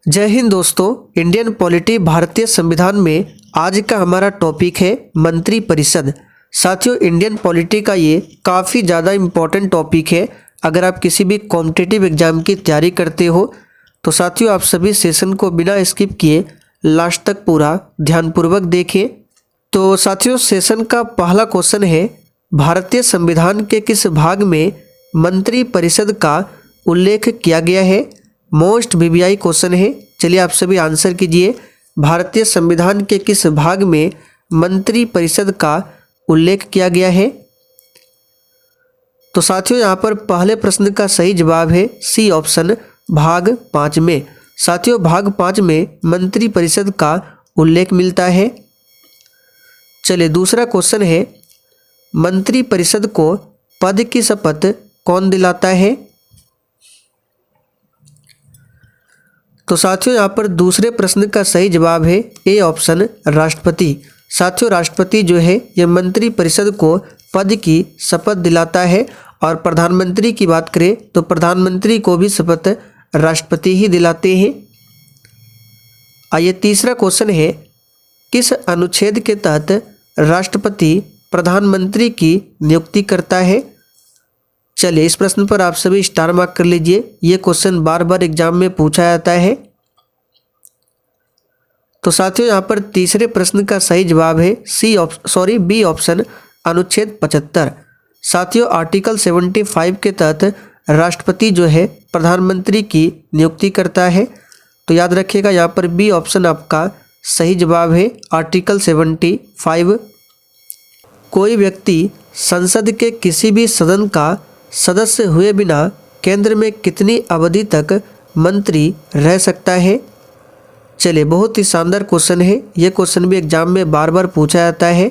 जय हिंद दोस्तों। Indian polity भारतीय संविधान में आज का हमारा टॉपिक है मंत्री परिषद। साथियों, इंडियन पॉलिटी का ये काफ़ी ज़्यादा इम्पोर्टेंट टॉपिक है। अगर आप किसी भी कॉम्पिटिटिव एग्जाम की तैयारी करते हो तो साथियों आप सभी सेशन को बिना स्किप किए लास्ट तक पूरा ध्यानपूर्वक देखें। तो साथियों, सेशन का पहला क्वेश्चन है, भारतीय संविधान के किस भाग में मंत्री परिषद का उल्लेख किया गया है? मोस्ट वीवीआई क्वेश्चन है। चलिए आप सभी आंसर कीजिए। भारतीय संविधान के किस भाग में मंत्री परिषद का उल्लेख किया गया है? तो साथियों यहाँ पर पहले प्रश्न का सही जवाब है सी ऑप्शन, भाग 5 में। साथियों भाग 5 में मंत्री परिषद का उल्लेख मिलता है। चलिए दूसरा क्वेश्चन है, मंत्री परिषद को पद की शपथ कौन दिलाता है? तो साथियों यहाँ पर दूसरे प्रश्न का सही जवाब है ए ऑप्शन, राष्ट्रपति। साथियों राष्ट्रपति जो है ये मंत्री परिषद को पद की शपथ दिलाता है। और प्रधानमंत्री की बात करें तो प्रधानमंत्री को भी शपथ राष्ट्रपति ही दिलाते हैं। आइए तीसरा क्वेश्चन है, किस अनुच्छेद के तहत राष्ट्रपति प्रधानमंत्री की नियुक्ति करता है? चलिए इस प्रश्न पर आप सभी स्टार मार्क कर लीजिए। ये क्वेश्चन बार बार एग्जाम में पूछा जाता है। तो साथियों यहाँ पर तीसरे प्रश्न का सही जवाब है बी ऑप्शन, अनुच्छेद 75। साथियों आर्टिकल 75 के तहत राष्ट्रपति जो है प्रधानमंत्री की नियुक्ति करता है। तो याद रखिएगा यहाँ पर बी ऑप्शन आपका सही जवाब है, आर्टिकल 75। कोई व्यक्ति संसद के किसी भी सदन का सदस्य हुए बिना केंद्र में कितनी अवधि तक मंत्री रह सकता है? चलिए बहुत ही शानदार क्वेश्चन है। ये क्वेश्चन भी एग्जाम में बार बार पूछा जाता है।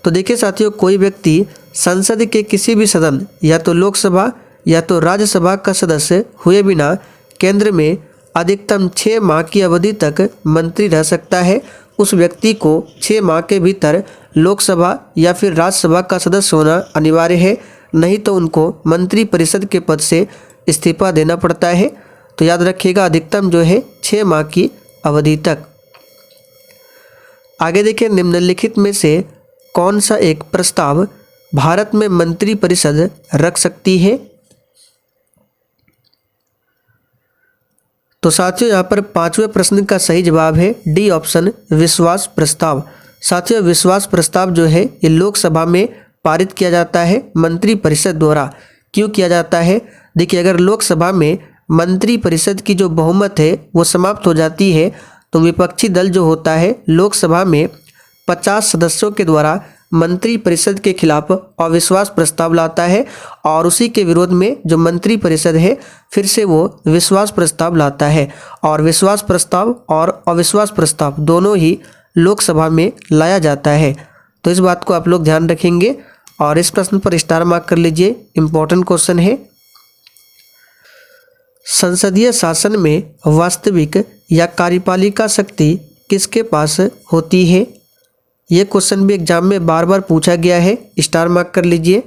तो देखिए साथियों, कोई व्यक्ति संसद के किसी भी सदन या तो लोकसभा या तो राज्यसभा का सदस्य हुए बिना केंद्र में अधिकतम 6 माह की अवधि तक मंत्री रह सकता है। उस व्यक्ति को 6 माह के भीतर लोकसभा या फिर राज्यसभा का सदस्य होना अनिवार्य है, नहीं तो उनको मंत्री परिषद के पद से इस्तीफा देना पड़ता है। तो याद रखिएगा अधिकतम जो है 6 माह की अवधि तक। आगे देखिए, निम्नलिखित में से कौन सा एक प्रस्ताव भारत में मंत्री परिषद रख सकती है? तो साथियों यहाँ पर 5वें प्रश्न का सही जवाब है डी ऑप्शन, विश्वास प्रस्ताव। साथियों विश्वास प्रस्ताव जो है ये लोकसभा में पारित किया जाता है मंत्री परिषद द्वारा। क्यों किया जाता है? देखिए, अगर लोकसभा में मंत्री परिषद की जो बहुमत है वो समाप्त हो जाती है तो विपक्षी दल जो होता है लोकसभा में 50 सदस्यों के द्वारा मंत्री परिषद के खिलाफ अविश्वास प्रस्ताव लाता है और उसी के विरोध में जो मंत्री परिषद है फिर से वो विश्वास प्रस्ताव लाता है। और विश्वास प्रस्ताव और अविश्वास प्रस्ताव दोनों ही लोकसभा में लाया जाता है। तो इस बात को आप लोग ध्यान रखेंगे और इस प्रश्न पर स्टार मार्क कर लीजिए। इम्पोर्टेंट क्वेश्चन है। संसदीय शासन में वास्तविक या कार्यपालिका शक्ति किसके पास होती है? ये क्वेश्चन भी एग्जाम में बार बार पूछा गया है, स्टार मार्क कर लीजिए।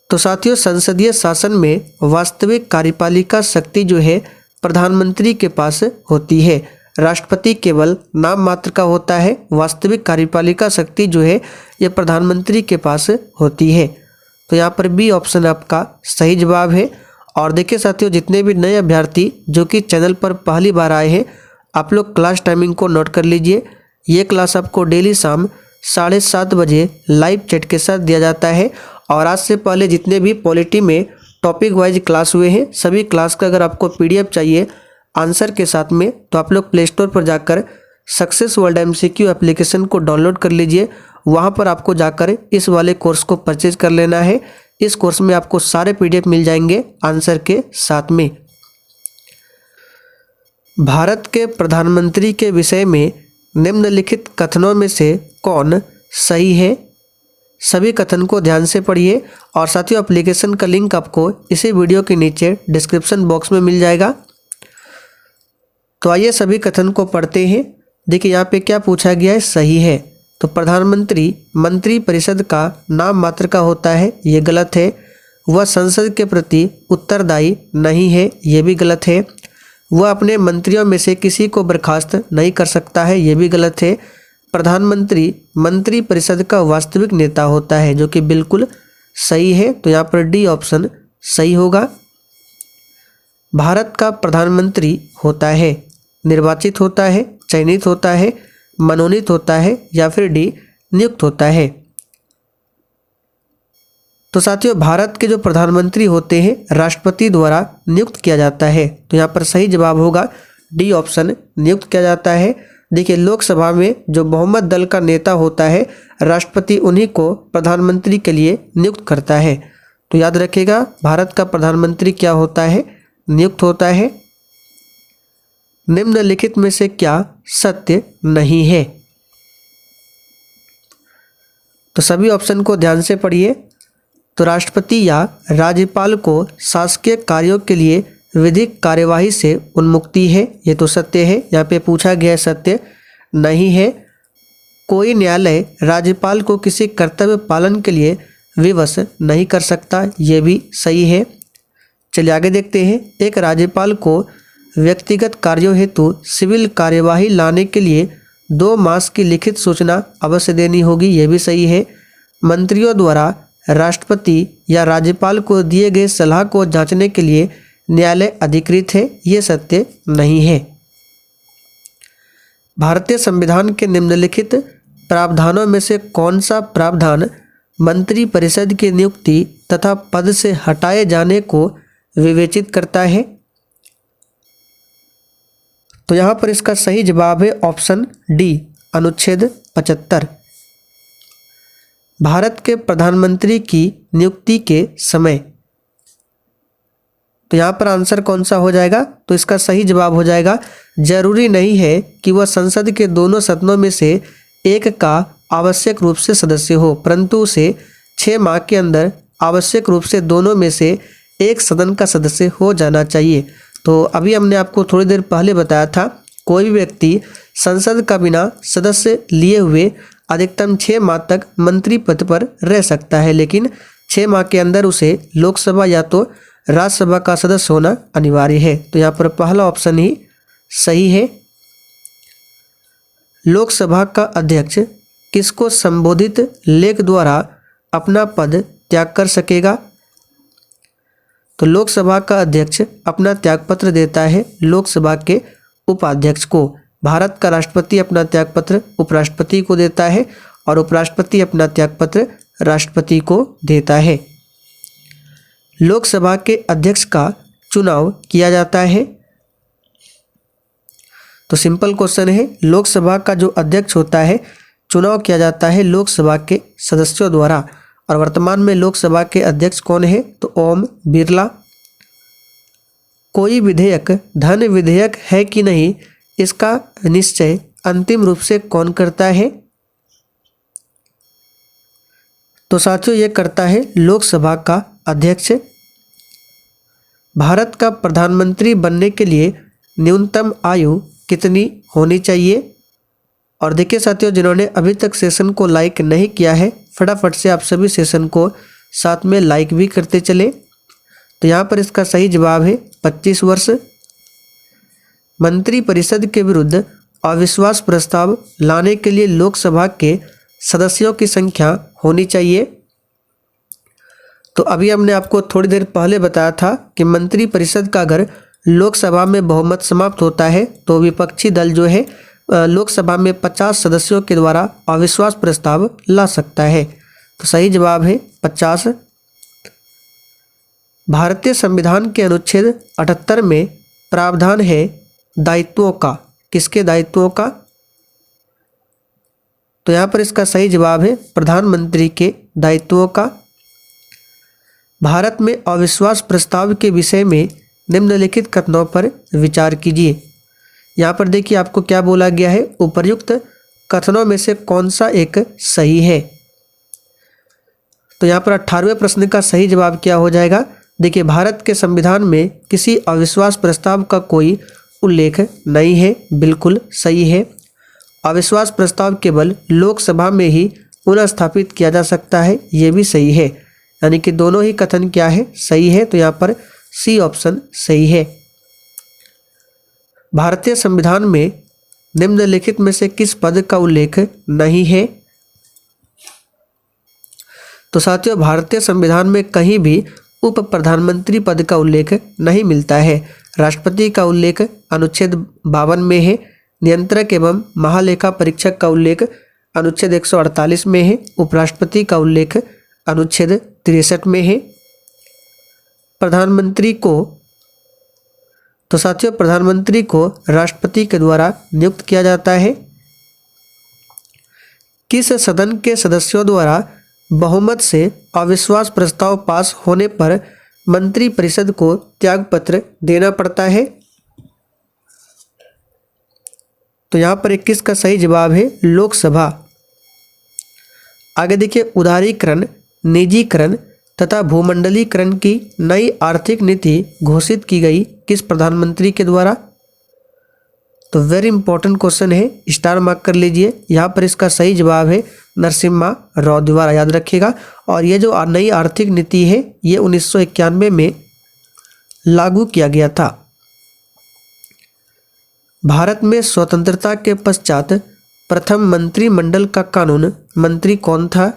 तो साथियों संसदीय शासन में वास्तविक कार्यपालिका शक्ति जो है प्रधानमंत्री के पास होती है। राष्ट्रपति केवल नाम मात्र का होता है, वास्तविक कार्यपालिका शक्ति जो है ये प्रधानमंत्री के पास होती है। तो यहाँ पर बी ऑप्शन आपका सही जवाब है। और देखिए साथियों, जितने भी नए अभ्यर्थी जो कि चैनल पर पहली बार आए हैं आप लोग क्लास टाइमिंग को नोट कर लीजिए। ये क्लास आपको डेली शाम 7:30 बजे लाइव चैट के साथ दिया जाता है। और आज से पहले जितने भी पॉलिटी में टॉपिक वाइज क्लास हुए हैं सभी क्लास का अगर आपको PDF चाहिए आंसर के साथ में तो आप लोग प्ले स्टोर पर जाकर सक्सेस वर्ल्ड MCQ एप्लीकेशन को डाउनलोड कर लीजिए। वहाँ पर आपको जाकर इस वाले कोर्स को परचेज कर लेना है। इस कोर्स में आपको सारे PDF मिल जाएंगे आंसर के साथ में। भारत के प्रधानमंत्री के विषय में निम्नलिखित कथनों में से कौन सही है? सभी कथन को ध्यान से पढ़िए और साथियों एप्लीकेशन का लिंक आपको इसी वीडियो के नीचे डिस्क्रिप्शन बॉक्स में मिल जाएगा। तो आइए सभी कथन को पढ़ते हैं। देखिए यहाँ पे क्या पूछा गया है, सही है। तो प्रधानमंत्री मंत्री परिषद का नाम मात्र का होता है, ये गलत है। वह संसद के प्रति उत्तरदायी नहीं है, ये भी गलत है। वह अपने मंत्रियों में से किसी को बर्खास्त नहीं कर सकता है, ये भी गलत है। प्रधानमंत्री मंत्री परिषद का वास्तविक नेता होता है, जो कि बिल्कुल सही है। तो यहाँ पर डी ऑप्शन सही होगा। भारत का प्रधानमंत्री होता है निर्वाचित होता है, चयनित होता है, मनोनीत होता है या फिर डी नियुक्त होता है। तो साथियों, भारत के जो प्रधानमंत्री होते हैं राष्ट्रपति द्वारा नियुक्त किया जाता है। तो यहाँ पर सही जवाब होगा डी ऑप्शन, नियुक्त किया जाता है। देखिए, लोकसभा में जो बहुमत दल का नेता होता है राष्ट्रपति उन्हीं को प्रधानमंत्री के लिए नियुक्त करता है। तो याद रखिएगा, भारत का प्रधानमंत्री क्या होता है, नियुक्त होता है। निम्नलिखित में से क्या सत्य नहीं है? तो सभी ऑप्शन को ध्यान से पढ़िए। तो राष्ट्रपति या राज्यपाल को शासकीय कार्यों के लिए विधिक कार्यवाही से उन्मुक्ति है, ये तो सत्य है। यहाँ पे पूछा गया सत्य नहीं है। कोई न्यायालय राज्यपाल को किसी कर्तव्य पालन के लिए विवश नहीं कर सकता, ये भी सही है। चलिए आगे देखते हैं। एक राज्यपाल को व्यक्तिगत कार्यों हेतु सिविल कार्यवाही लाने के लिए 2 मास की लिखित सूचना अवश्य देनी होगी, ये भी सही है। मंत्रियों द्वारा राष्ट्रपति या राज्यपाल को दिए गए सलाह को जांचने के लिए न्यायालय अधिकृत है, ये सत्य नहीं है। भारतीय संविधान के निम्नलिखित प्रावधानों में से कौन सा प्रावधान मंत्री परिषद की नियुक्ति तथा पद से हटाए जाने को विवेचित करता है? तो यहाँ पर इसका सही जवाब है ऑप्शन डी, अनुच्छेद 75। भारत के प्रधानमंत्री की नियुक्ति के समय, तो यहाँ पर आंसर कौन सा हो जाएगा? तो इसका सही जवाब हो जाएगा, जरूरी नहीं है कि वह संसद के दोनों सदनों में से एक का आवश्यक रूप से सदस्य हो, परंतु उसे 6 माह के अंदर आवश्यक रूप से दोनों में से एक सदन का सदस्य हो जाना चाहिए। तो अभी हमने आपको थोड़ी देर पहले बताया था, कोई भी व्यक्ति संसद का बिना सदस्य लिए हुए अधिकतम 6 माह तक मंत्री पद पर रह सकता है, लेकिन 6 माह के अंदर उसे लोकसभा या तो राज्यसभा का सदस्य होना अनिवार्य है। तो यहाँ पर पहला ऑप्शन ही सही है। लोकसभा का अध्यक्ष किसको संबोधित लेख द्वारा अपना पद त्याग कर सकेगा? तो लोकसभा का अध्यक्ष अपना त्यागपत्र देता है लोकसभा के उपाध्यक्ष को। भारत का राष्ट्रपति अपना त्यागपत्र उपराष्ट्रपति को देता है और उपराष्ट्रपति अपना त्यागपत्र राष्ट्रपति को देता है। लोकसभा के अध्यक्ष का चुनाव किया जाता है। तो सिंपल क्वेश्चन है, लोकसभा का जो अध्यक्ष होता है चुनाव किया जाता है लोकसभा के सदस्यों द्वारा। और वर्तमान में लोकसभा के अध्यक्ष कौन है? तो ओम बिरला। कोई विधेयक धन विधेयक है कि नहीं, इसका निश्चय अंतिम रूप से कौन करता है? तो साथियों, ये करता है लोकसभा का अध्यक्ष। भारत का प्रधानमंत्री बनने के लिए न्यूनतम आयु कितनी होनी चाहिए? और देखिए साथियों, जिन्होंने अभी तक सेशन को लाइक नहीं किया है, फटाफट से आप सभी सेशन को साथ में लाइक भी करते चले। तो यहाँ पर इसका सही जवाब है 25 वर्ष। मंत्री परिषद के विरुद्ध अविश्वास प्रस्ताव लाने के लिए लोकसभा के सदस्यों की संख्या होनी चाहिए। तो अभी हमने आपको थोड़ी देर पहले बताया था कि मंत्री परिषद का अगर लोकसभा में बहुमत समाप्त होता है तो विपक्षी दल जो है लोकसभा में 50 सदस्यों के द्वारा अविश्वास प्रस्ताव ला सकता है। तो सही जवाब है 50। भारतीय संविधान के अनुच्छेद 78 में प्रावधान है दायित्वों का। किसके दायित्वों का? तो यहाँ पर इसका सही जवाब है प्रधानमंत्री के दायित्वों का। भारत में अविश्वास प्रस्ताव के विषय में निम्नलिखित कथनों पर विचार कीजिए। यहाँ पर देखिए आपको क्या बोला गया है, उपर्युक्त कथनों में से कौन सा एक सही है? तो यहाँ पर 18वें प्रश्न का सही जवाब क्या हो जाएगा? देखिए, भारत के संविधान में किसी अविश्वास प्रस्ताव का कोई उल्लेख नहीं है, बिल्कुल सही है। अविश्वास प्रस्ताव केवल लोकसभा में ही पुनः स्थापित किया जा सकता है, ये भी सही है। यानी कि दोनों ही कथन क्या है, सही है। तो यहाँ पर सी ऑप्शन सही है। भारतीय संविधान में निम्नलिखित में से किस पद का उल्लेख नहीं है? तो साथियों, भारतीय संविधान में कहीं भी उप प्रधानमंत्री पद का उल्लेख नहीं मिलता है। राष्ट्रपति का उल्लेख अनुच्छेद 52 में है। नियंत्रक एवं महालेखा परीक्षक का उल्लेख अनुच्छेद 148 में है। उपराष्ट्रपति का उल्लेख अनुच्छेद 63 में है। प्रधानमंत्री को, तो साथियों, प्रधानमंत्री को राष्ट्रपति के द्वारा नियुक्त किया जाता है। किस सदन के सदस्यों द्वारा बहुमत से अविश्वास प्रस्ताव पास होने पर मंत्रिपरिषद को त्यागपत्र देना पड़ता है? तो यहाँ पर 21 का सही जवाब है लोकसभा। आगे देखिए, उदारीकरण, निजीकरण तथा भूमंडलीकरण की नई आर्थिक नीति घोषित की गई किस प्रधानमंत्री के द्वारा? तो वेरी इंपॉर्टेंट क्वेश्चन है, स्टार मार्क कर लीजिए। यहाँ पर इसका सही जवाब है नरसिम्हा राव द्वारा, याद रखिएगा। और ये जो नई आर्थिक नीति है ये 1991 में लागू किया गया था। भारत में स्वतंत्रता के पश्चात प्रथम मंत्रिमंडल का कानून मंत्री कौन था?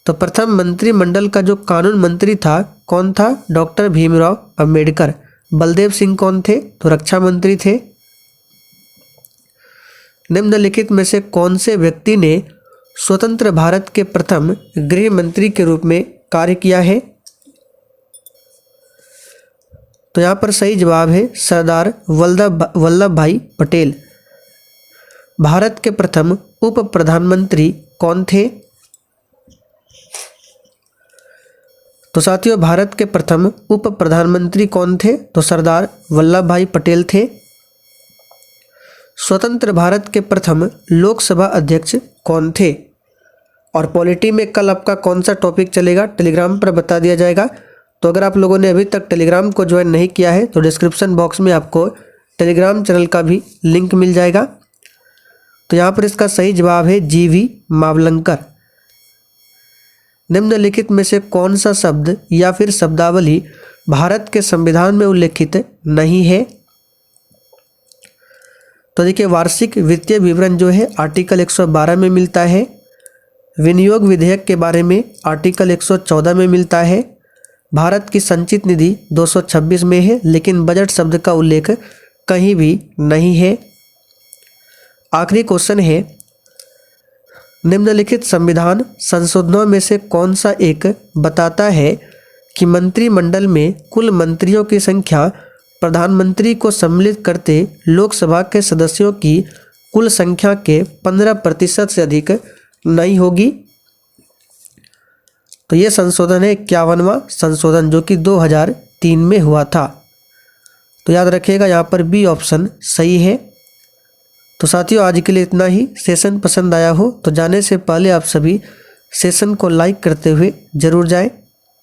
तो प्रथम मंत्रिमंडल का जो कानून मंत्री था कौन था? डॉक्टर भीमराव अंबेडकर। बलदेव सिंह कौन थे? तो रक्षा मंत्री थे। निम्नलिखित में से कौन से व्यक्ति ने स्वतंत्र भारत के प्रथम गृह मंत्री के रूप में कार्य किया है? तो यहाँ पर सही जवाब है सरदार वल्लभ भाई पटेल। भारत के प्रथम उप प्रधानमंत्री कौन थे? तो साथियों, भारत के प्रथम उप प्रधानमंत्री कौन थे? तो सरदार वल्लभ भाई पटेल थे। स्वतंत्र भारत के प्रथम लोकसभा अध्यक्ष कौन थे? और पॉलिटी में कल आपका कौन सा टॉपिक चलेगा टेलीग्राम पर बता दिया जाएगा। तो अगर आप लोगों ने अभी तक टेलीग्राम को ज्वाइन नहीं किया है तो डिस्क्रिप्शन बॉक्स में आपको टेलीग्राम चैनल का भी लिंक मिल जाएगा। तो यहाँ पर इसका सही जवाब है जीवी मावलंकर। निम्नलिखित में से कौन सा शब्द या फिर शब्दावली भारत के संविधान में उल्लेखित नहीं है? तो देखिए, वार्षिक वित्तीय विवरण जो है आर्टिकल 112 में मिलता है। विनियोग विधेयक के बारे में आर्टिकल 114 में मिलता है। भारत की संचित निधि 226 में है, लेकिन बजट शब्द का उल्लेख कहीं भी नहीं है। आखिरी क्वेश्चन है, निम्नलिखित संविधान संशोधनों में से कौन सा एक बताता है कि मंत्रिमंडल में कुल मंत्रियों की संख्या प्रधानमंत्री को सम्मिलित करते लोकसभा के सदस्यों की कुल संख्या के 15% से अधिक नहीं होगी? तो ये संशोधन है 51वां संशोधन, जो कि 2003 में हुआ था। तो याद रखिएगा, यहाँ पर बी ऑप्शन सही है। तो साथियों, आज के लिए इतना ही। सेशन पसंद आया हो तो जाने से पहले आप सभी सेशन को लाइक करते हुए जरूर जाएं।